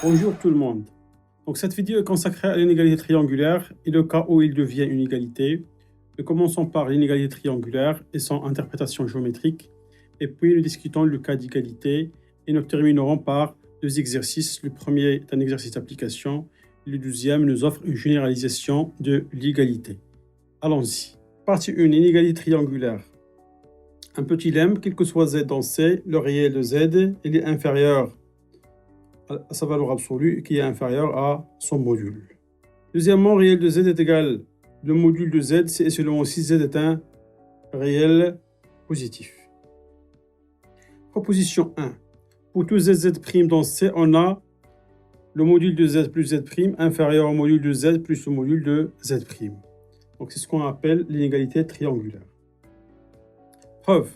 Bonjour tout le monde. Donc cette vidéo est consacrée à l'inégalité triangulaire et le cas où il devient une égalité. Nous commençons par l'inégalité triangulaire et son interprétation géométrique, et puis nous discutons le cas d'égalité et nous terminerons par deux exercices. Le premier est un exercice d'application, le deuxième nous offre une généralisation de l'égalité. Allons-y. Partie 1, inégalité triangulaire. Un petit lemme, quel que soit z dans C, le réel de z, il est inférieur à sa valeur absolue qui est inférieure à son module. Deuxièmement, réel de z est égal, le module de z, c'est seulement si z est un réel positif. Proposition 1. Pour tout z dans C, on a le module de z plus z' inférieur au module de z plus le module de z'. Donc c'est ce qu'on appelle l'inégalité triangulaire. Preuve.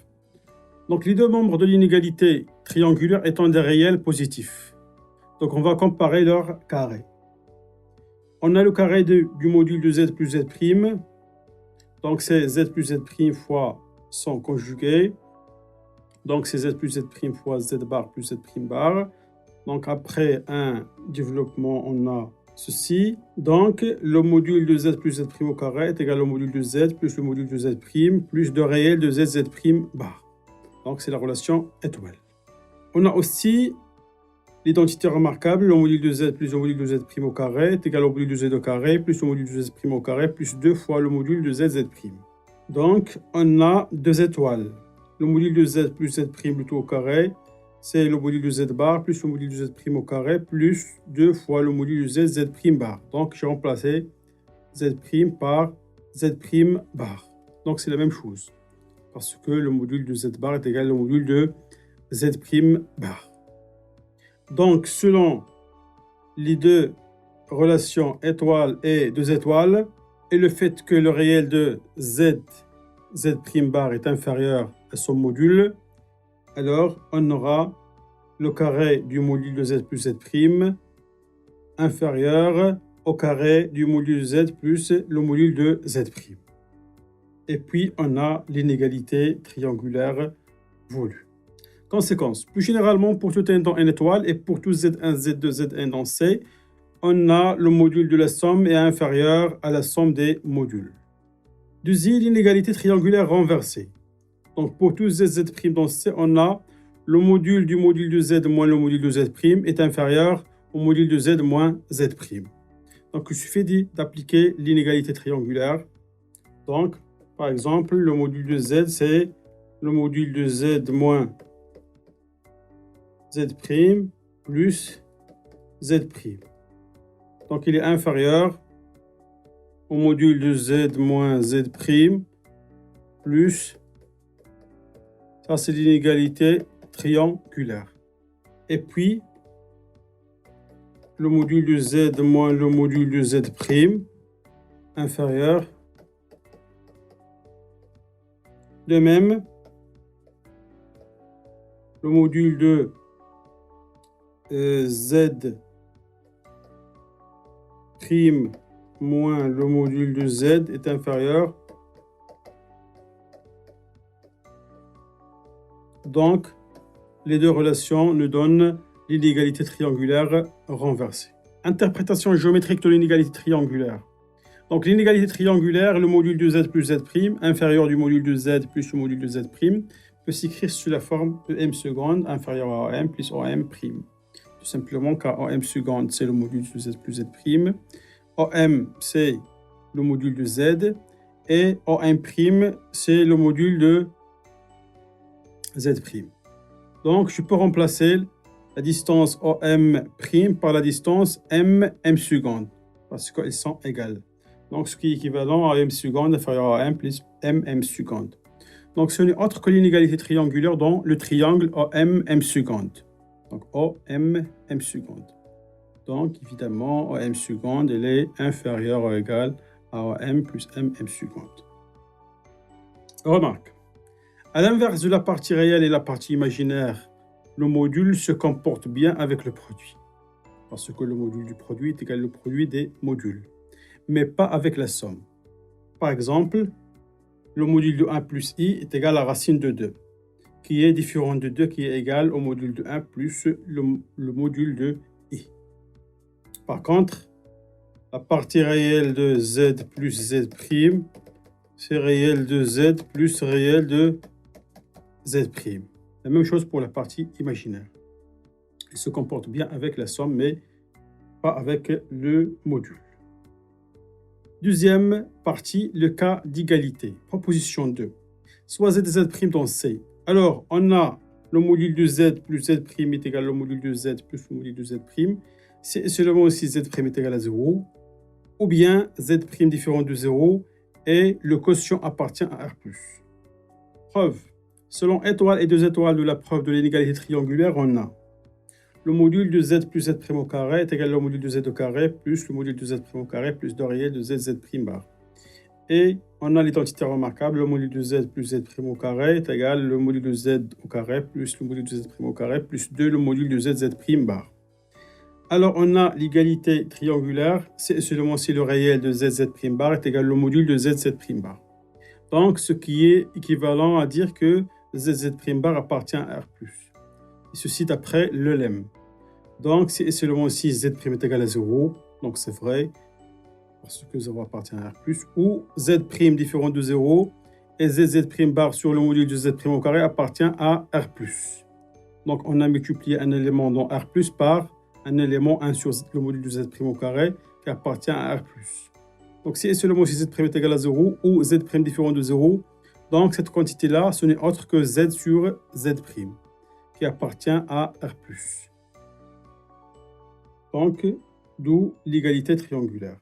Donc les deux membres de l'inégalité triangulaire étant des réels positifs. Donc on va comparer leurs carrés. On a le carré du module de z plus z'. Donc c'est z plus z' fois son conjugué. Donc c'est z plus z' fois z bar plus z' bar. Donc après un développement, on a ceci. Donc le module de z plus z' au carré est égal au module de z plus le module de z' plus le réel de z bar. Donc c'est la relation étoile. On a aussi l'identité remarquable, le module de z plus le module de z' au carré est égal au module de z au carré plus le module de z' au carré plus 2 fois le module de z'. Donc on a deux étoiles. Le module de z plus z' le tout au carré, c'est le module de z bar plus le module de z' au carré plus 2 fois le module de z bar. Donc j'ai remplacé z' par z' bar. Donc c'est la même chose. Parce que le module de z bar est égal au module de z' bar. Donc, selon les deux relations étoile et deux étoiles, et le fait que le réel de z' bar est inférieur à son module, alors on aura le carré du module de z plus z' inférieur au carré du module de z plus le module de z'. Et puis, on a l'inégalité triangulaire voulue. Conséquence. Plus généralement, pour tout n dans n étoile et pour tout z1, z2, zn dans C, on a le module de la somme est inférieur à la somme des modules. Deuxième, l'inégalité triangulaire renversée. Donc pour tout z dans C, on a le module du module de z moins le module de z' est inférieur au module de z moins z'. Donc il suffit d'appliquer l'inégalité triangulaire. Donc par exemple, le module de z, c'est le module de z moins z' plus z'. Donc il est inférieur au module de z moins z' plus, ça c'est l'inégalité triangulaire. Et puis le module de z moins le module de z' inférieur. De même, le module de z' moins le module de z est inférieur. Donc, les deux relations nous donnent l'inégalité triangulaire renversée. Interprétation géométrique de l'inégalité triangulaire. Donc, l'inégalité triangulaire, le module de z plus z' inférieur du module de z plus le module de z' peut s'écrire sous la forme de m seconde inférieur à m plus om'. Tout simplement car OM seconde, c'est le module de z plus z'. OM, c'est le module de z. Et OM', c'est le module de z'. Donc, je peux remplacer la distance OM' par la distance m seconde. Parce qu'elles sont égales. Donc, ce qui est équivalent à m seconde inférieur à m plus m seconde. Donc, ce n'est autre que l'inégalité triangulaire dans le triangle OM' seconde. Donc, OM' seconde. Donc, évidemment, OM seconde, elle est inférieure ou égale à OM plus M seconde. Remarque. À l'inverse de la partie réelle et la partie imaginaire, le module se comporte bien avec le produit. Parce que le module du produit est égal au produit des modules. Mais pas avec la somme. Par exemple, le module de 1 plus i est égal à la racine de 2. Qui est différent de 2, qui est égal au module de 1 plus le module de i. Par contre, la partie réelle de z plus z', c'est réel de z plus réel de z'. La même chose pour la partie imaginaire. Il se comporte bien avec la somme, mais pas avec le module. Deuxième partie, le cas d'égalité. Proposition 2. Soit z et z' dans C. Alors, on a le module de z plus z' est égal au module de z plus le module de z'. C'est seulement aussi z' est égal à 0. Ou bien z' différent de 0 et le quotient appartient à R+. Preuve. Selon étoile et deux étoiles de la preuve de l'inégalité triangulaire, on a le module de z plus z' au carré est égal au module de z au carré plus le module de z' au carré plus 2 réel de z bar. Et on a l'identité remarquable, le module de z plus z' au carré est égal le module de z au carré plus le module de z' au carré plus 2 le module de z bar. Alors on a l'égalité triangulaire, c'est seulement si le réel de z bar est égal au module de z bar. Donc ce qui est équivalent à dire que z bar appartient à R+. Et ceci d'après le lemme. Donc, c'est seulement si z' est égal à 0, donc c'est vrai, parce que 0 appartient à R+, ou z' différent de 0, et z' bar sur le module de z' au carré appartient à R+. Donc, on a multiplié un élément dans R+, par un élément 1 sur le module de z' au carré qui appartient à R+. Donc, c'est seulement si z' est égal à 0, ou z' différent de 0, donc cette quantité-là, ce n'est autre que z sur z', qui appartient à R+. Donc, d'où l'égalité triangulaire.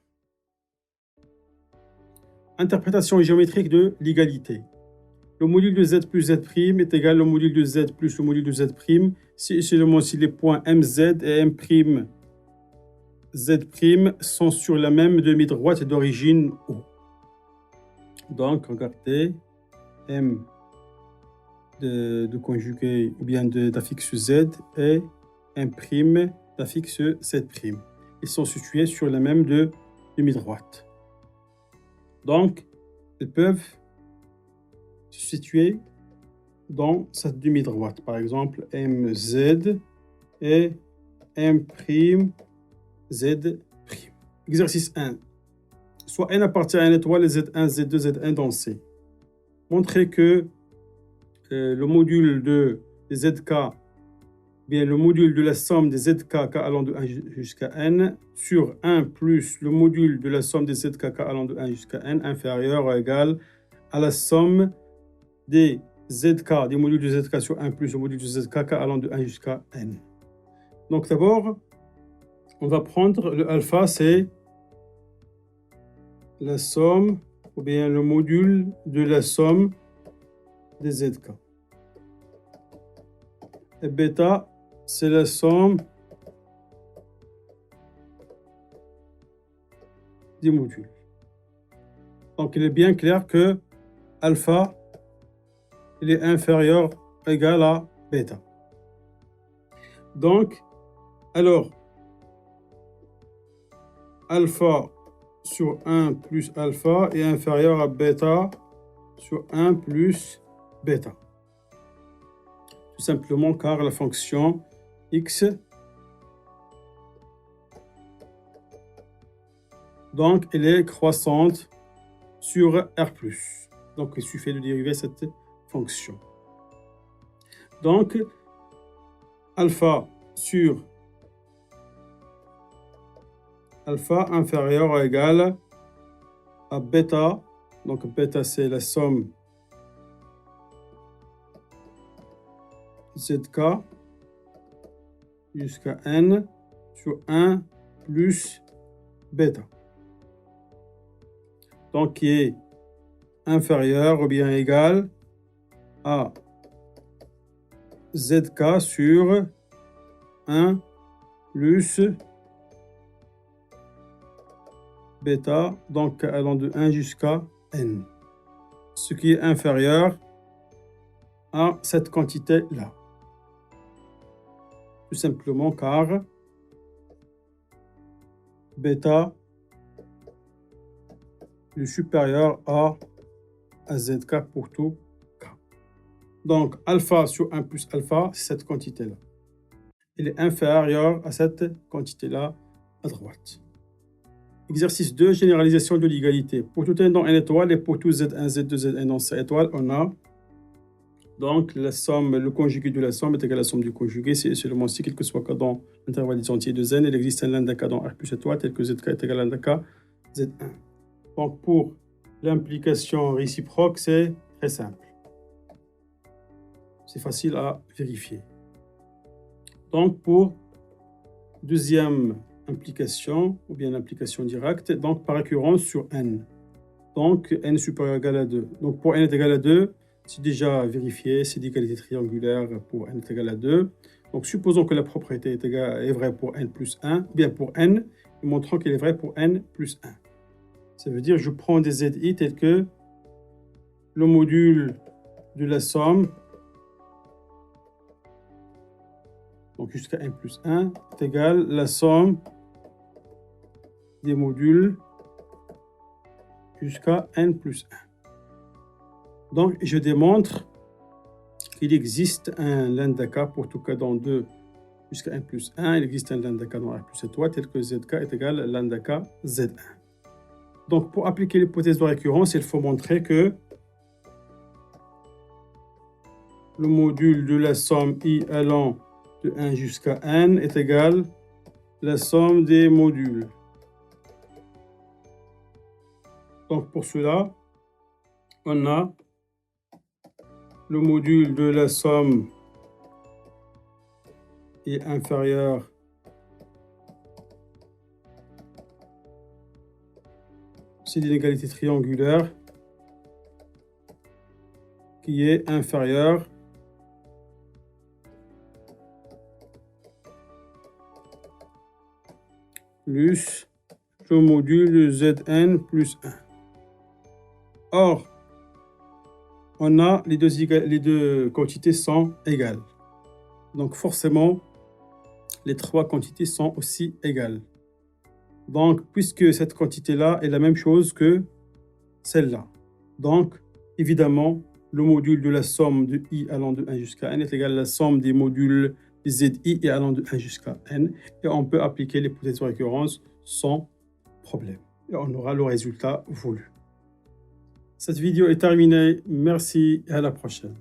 Interprétation géométrique de l'égalité. Le module de z plus z' est égal au module de z plus le module de z', si seulement si les points mz et m'z' sont sur la même demi-droite d'origine O. Donc, regardez, m de conjugué ou bien d'affixe z et m' d'affixe z'. Ils sont situés sur la même demi-droite. Donc, ils peuvent se situer dans cette demi-droite. Par exemple, mz et m'z'. Exercice 1. Soit n appartient à une étoile et z1, z2, zn dans C. Montrez que le module de zk, bien le module de la somme des zk k allant de 1 jusqu'à n sur 1 plus le module de la somme des zk k allant de 1 jusqu'à n inférieur ou égal à la somme des zk, des modules de zk sur 1 plus le module de zk k allant de 1 jusqu'à n. Donc d'abord, on va prendre le alpha, c'est la somme ou bien le module de la somme des zk. Et bêta, c'est la somme des modules. Donc il est bien clair que alpha il est inférieur ou égal à bêta. Donc, alors, alpha sur 1 plus alpha est inférieur à bêta sur 1 plus bêta. Tout simplement car la fonction x, donc elle est croissante sur R+. Donc il suffit de dériver cette fonction. Donc alpha sur alpha inférieur ou égal à bêta. Donc bêta c'est la somme zk jusqu'à n sur 1 plus bêta. Donc qui est inférieur ou bien égal à zk sur 1 plus bêta, donc allant de 1 jusqu'à n, ce qui est inférieur à cette quantité-là. Tout simplement car bêta est supérieur à zk pour tout k. Donc alpha sur 1 plus alpha, c'est cette quantité-là. Il est inférieur à cette quantité-là, à droite. Exercice 2, généralisation de l'égalité. Pour tout n dans n étoile et pour tout z1, z2, zn dans c étoile, on a donc la somme, le conjugué de la somme est égal à la somme du conjugué. C'est seulement si, quel que soit k dans l'intervalle des entiers de z, il existe un lambda k dans R plus étoile tel que zk est égal à lambda k z1. Donc pour l'implication réciproque, c'est très simple. C'est facile à vérifier. Donc pour deuxième implication, ou bien l'implication directe, donc par récurrence sur n. Donc n supérieur ou égal à 2. Donc pour n est égal à 2, c'est déjà vérifié, c'est d'égalité triangulaire pour n est égal à 2. Donc supposons que la propriété est vraie pour n plus 1, ou bien pour n, et montrons qu'elle est vraie pour n plus 1. Ça veut dire que je prends des zi tels que le module de la somme, donc jusqu'à n plus 1, est égal à la somme des modules jusqu'à n plus 1. Donc, je démontre qu'il existe un lambda k pour tout k dans 2 jusqu'à n plus 1. Il existe un lambda k dans R plus étoile tel que zk est égal à lambda k z1. Donc, pour appliquer l'hypothèse de récurrence, il faut montrer que le module de la somme i allant de 1 jusqu'à n est égal à la somme des modules. Donc, pour cela, on a le module de la somme est inférieur c'est l'inégalité triangulaire qui est inférieure plus le module de Zn plus 1. Or, on a les deux quantités sont égales. Donc forcément, les trois quantités sont aussi égales. Donc, puisque cette quantité-là est la même chose que celle-là, donc évidemment, le module de la somme de i allant de 1 jusqu'à n est égal à la somme des modules de zi et allant de 1 jusqu'à n. Et on peut appliquer l'hypothèse de récurrence sans problème. Et on aura le résultat voulu. Cette vidéo est terminée. Merci et à la prochaine.